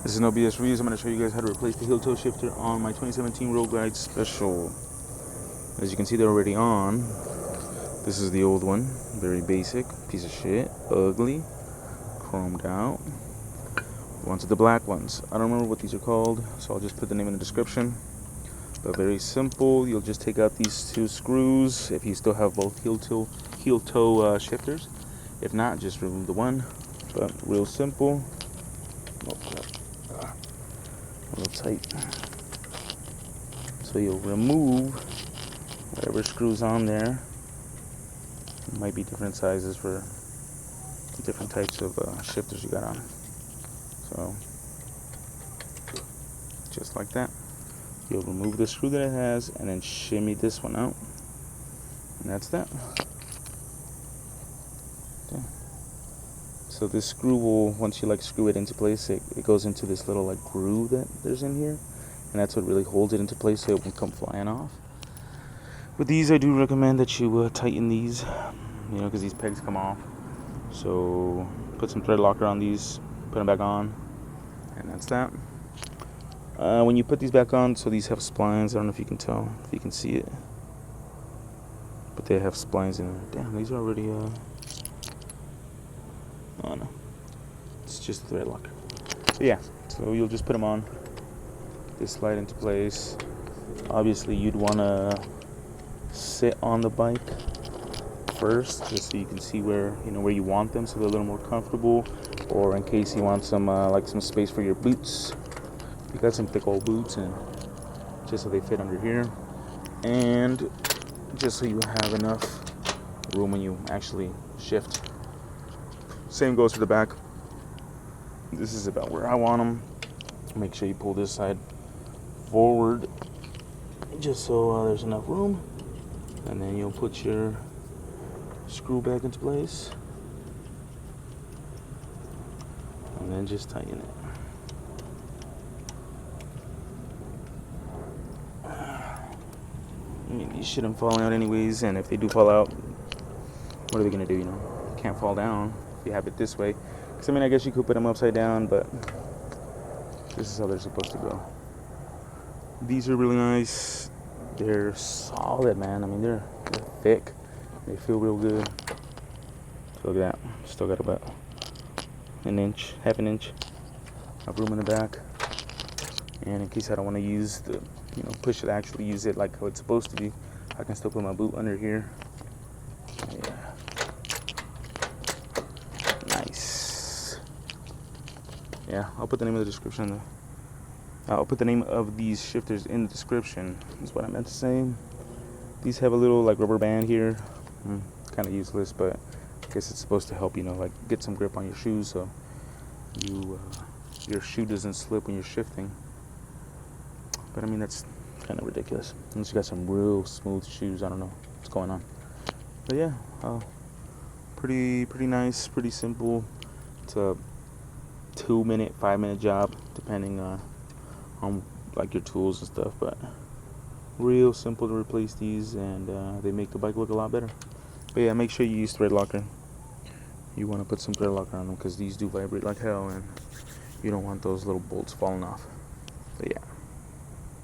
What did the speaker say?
This is no BS reviews. I'm going to show you guys how to replace the heel toe shifter on my 2017 Road Glide Special. As you can see, they're already on. This is the old one. Very basic. Piece of shit. Ugly. Chromed out. Ones are the black ones. I don't remember what these are called, so I'll just put the name in the description. But very simple. You'll just take out these two screws if you still have both heel toe shifters. If not, just remove the one. But real simple. Oh, crap. A little tight. So you'll remove whatever screws on there. It might be different sizes for different types of shifters you got on. So just like that, you'll remove the screw that it has and then shimmy this one out, and that's that. Okay. So this screw will, once you screw it into place, it goes into this little groove that there's in here, and that's what really holds it into place so it won't come flying off. With these, I do recommend that you tighten these, because these pegs come off. So put some thread locker on these, put them back on, and that's that. When you put these back on, so these have splines. I don't know if you can tell, if you can see it, but they have splines in there. Damn, these are already oh no, it's just the thread locker. So yeah, so you'll just put them on. They slide into place. Obviously, you'd want to sit on the bike first, just so you can see where you want them, so they're a little more comfortable, or in case you want some some space for your boots. You got some thick old boots, and just so they fit under here, and just so you have enough room when you actually shift. Same goes for the back. This is about where I want them. Make sure you pull this side forward, just so there's enough room, and then you'll put your screw back into place, and then just tighten it. I mean, these shouldn't fall out anyways, and if they do fall out, what are they gonna do? Can't fall down if you have it this way. Because I guess you could put them upside down, but this is how they're supposed to go. These are really nice. They're solid, man. They're thick. They feel real good. So look at that. Still got about half an inch of room in the back. And in case I don't want to use the, push it, actually use it like how it's supposed to be, I can still put my boot under here. Yeah. Nice. Yeah, I'll put the name of the description. I'll put the name of these shifters in the description. Is what I meant to say. These have a little rubber band here. Kind of useless, but I guess it's supposed to help get some grip on your shoes, so your shoe doesn't slip when you're shifting. But that's kind of ridiculous unless you got some real smooth shoes. I don't know what's going on, but yeah, pretty nice, pretty simple. It's a 2-minute, 5-minute job depending on your tools and stuff, but real simple to replace these, and they make the bike look a lot better. But yeah, make sure you use thread locker. You want to put some thread locker on them because these do vibrate like hell, and you don't want those little bolts falling off. But yeah.